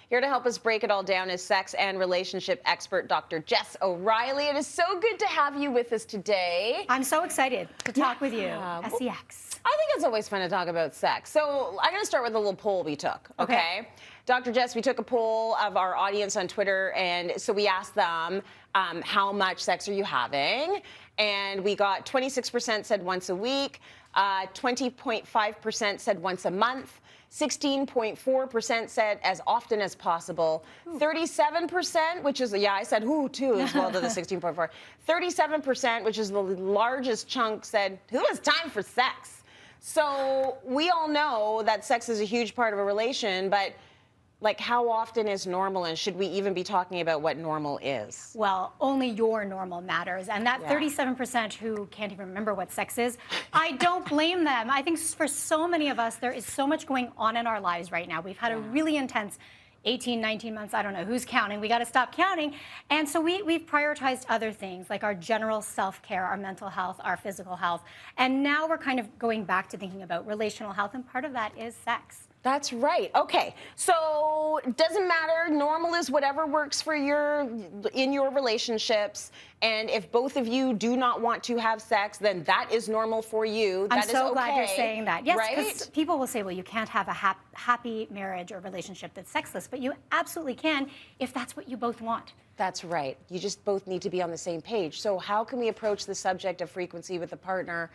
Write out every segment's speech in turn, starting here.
Here to help us break it all down is sex and relationship expert Dr. Jess O'Reilly. It is so good to have you with us today. I'm so excited to talk with you, SEX. I think it's always fun to talk about sex. So I'm going to start with a little poll we took, okay? Dr. Jess, we took a poll of our audience on Twitter, and so we asked them, how much sex are you having? And we got 26% said once a week, 20.5% said once a month, 16.4% said as often as possible, 37%, which is, I said who too as well to the 16.4, 37%, which is the largest chunk, said who has time for sex? So we all know that sex is a huge part of a relation, but like, how often is normal, and should we even be talking about what normal is? Well, only your normal matters. And that 37% who can't even remember what sex is, I don't blame them. I think for so many of us, there is so much going on in our lives right now. We've had a really intense 18, 19 months, I don't know who's counting. We got to stop counting. And so we've prioritized other things like our general self-care, our mental health, our physical health. And now we're kind of going back to thinking about relational health, and part of that is sex. That's right. Okay. So it doesn't matter. Normal is whatever works for in your relationships. And if both of you do not want to have sex, then that is normal for you. I'm so glad you're saying that. Yes, because right? People will say, well, you can't have a happy marriage or relationship that's sexless, but you absolutely can if that's what you both want. That's right. You just both need to be on the same page. So how can we approach the subject of frequency with a partner?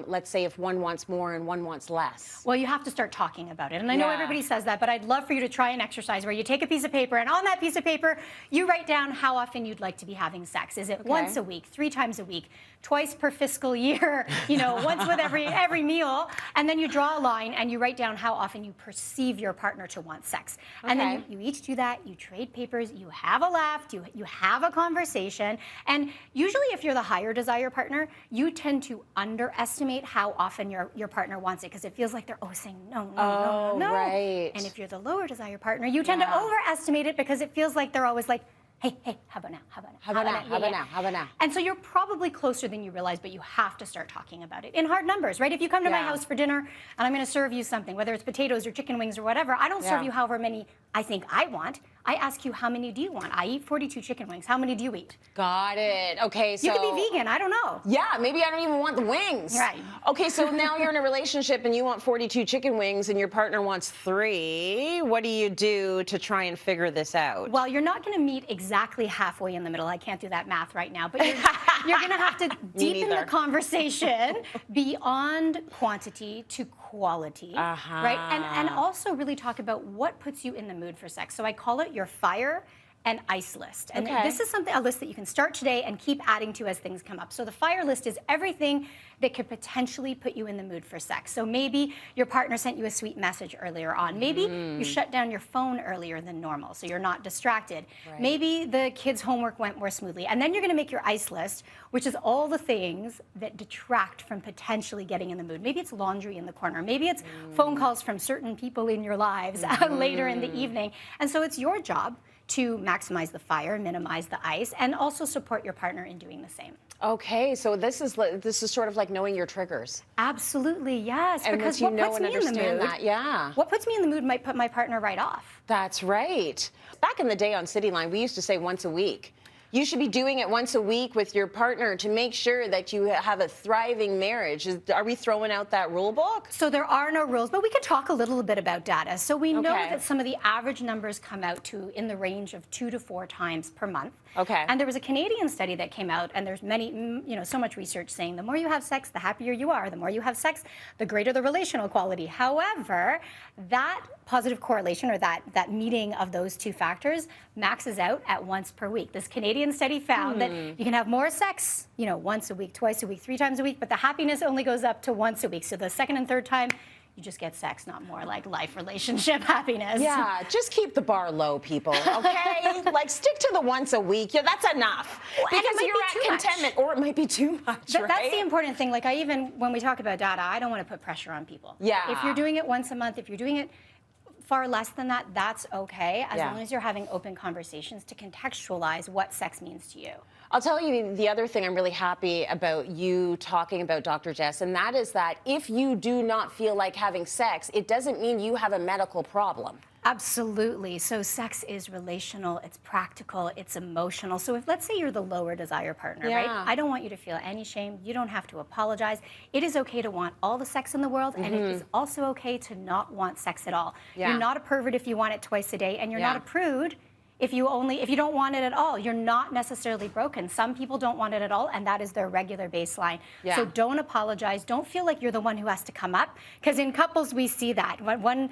Let's say if one wants more and one wants less. Well, you have to start talking about it. And I know everybody says that, but I'd love for you to try an exercise where you take a piece of paper, and on that piece of paper, you write down how often you'd like to be having sex. Is it once a week, 3 times a week, twice per fiscal year, once with every meal? And then you draw a line and you write down how often you perceive your partner to want sex. And then you each do that, you trade papers, you have a laugh, you have a conversation. And usually if you're the higher desire partner, you tend to underestimate how often your partner wants it, because it feels like they're always saying no. Right. And if you're the lower desire partner, you tend to overestimate it because it feels like they're always like, hey, how about now? How about now? How about now? How about now? How about now? And so you're probably closer than you realize, but you have to start talking about it in hard numbers, right? If you come to my house for dinner and I'm going to serve you something, whether it's potatoes or chicken wings or whatever, I don't serve you however many I think I want. I ask you, how many do you want? I eat 42 chicken wings. How many do you eat? Got it. Okay, so you could be vegan. I don't know. Yeah, maybe I don't even want the wings. Right. Okay, so now you're in a relationship and you want 42 chicken wings and your partner wants 3. What do you do to try and figure this out? Well, you're not going to meet exactly halfway in the middle. I can't do that math right now, but you're going to have to deepen the conversation beyond quantity to quality, right? And also really talk about what puts you in the mood for sex. So I call it your fire and ice list. And this is a list that you can start today and keep adding to as things come up. So the fire list is everything that could potentially put you in the mood for sex. So maybe your partner sent you a sweet message earlier on. Maybe you shut down your phone earlier than normal, so you're not distracted. Right. Maybe the kids' homework went more smoothly. And then you're gonna make your ice list, which is all the things that detract from potentially getting in the mood. Maybe it's laundry in the corner. Maybe it's phone calls from certain people in your lives later in the evening. And so it's your job to maximize the fire, minimize the ice, and also support your partner in doing the same. Okay, so this is sort of like knowing your triggers. Absolutely, yes. And because what puts me in the mood, what puts me in the mood might put my partner right off. That's right. Back in the day on Cityline, we used to say once a week. You should be doing it once a week with your partner to make sure that you have a thriving marriage. Are we throwing out that rule book? So there are no rules, but we could talk a little bit about data. So we know that some of the average numbers come out to in the range of 2 to 4 times per month. Okay. And there was a Canadian study that came out, and there's many, so much research saying the more you have sex, the happier you are. The more you have sex, the greater the relational quality. However, that positive correlation, or that meeting of those 2 factors, maxes out at once per week. This Canadian study found that you can have more sex, once a week, twice a week, 3 times a week, but the happiness only goes up to once a week. So the second and third time, you just get sex, not more like life, relationship, happiness. Yeah, just keep the bar low, people, okay? Like, stick to the once a week. Yeah, that's enough. Because you're at contentment, or it might be too much, right? That's the important thing. Like, when we talk about data, I don't want to put pressure on people. Yeah. If you're doing it once a month, if you're doing it far less than that, that's okay, as long as you're having open conversations to contextualize what sex means to you. I'll tell you the other thing I'm really happy about you talking about, Dr. Jess, and that is that if you do not feel like having sex, it doesn't mean you have a medical problem. Absolutely. So sex is relational, it's practical, it's emotional. So if, let's say you're the lower desire partner, right? I don't want you to feel any shame. You don't have to apologize. It is okay to want all the sex in the world, and it is also okay to not want sex at all. You're not a pervert if you want it twice a day, and you're not a prude if you don't want it at all. You're not necessarily broken. Some people don't want it at all, and that is their regular baseline. So don't apologize. Don't feel like you're the one who has to come up, because in couples we see that one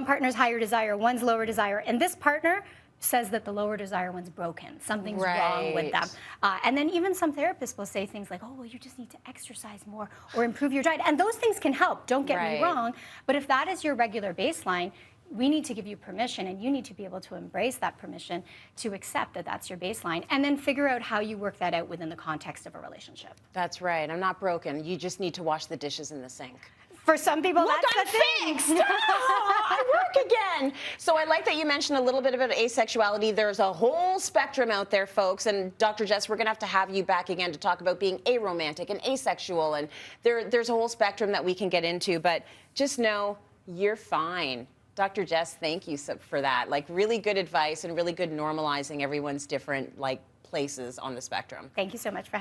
partner's higher desire, one's lower desire, and this partner says that the lower desire one's broken. Something's wrong with them. And then even some therapists will say things like, oh, well, you just need to exercise more or improve your diet. And those things can help, don't get me wrong. But if that is your regular baseline, we need to give you permission, and you need to be able to embrace that permission to accept that that's your baseline, and then figure out how you work that out within the context of a relationship. That's right. I'm not broken. You just need to wash the dishes in the sink. For some people, Look, that's the thing. Fixed. I work again. So I like that you mentioned a little bit about asexuality. There's a whole spectrum out there, folks. And Dr. Jess, we're going to have you back again to talk about being aromantic and asexual. And there's a whole spectrum that we can get into. But just know you're fine. Dr. Jess, thank you for that. Like, really good advice and really good normalizing everyone's different, like, places on the spectrum. Thank you so much for having me.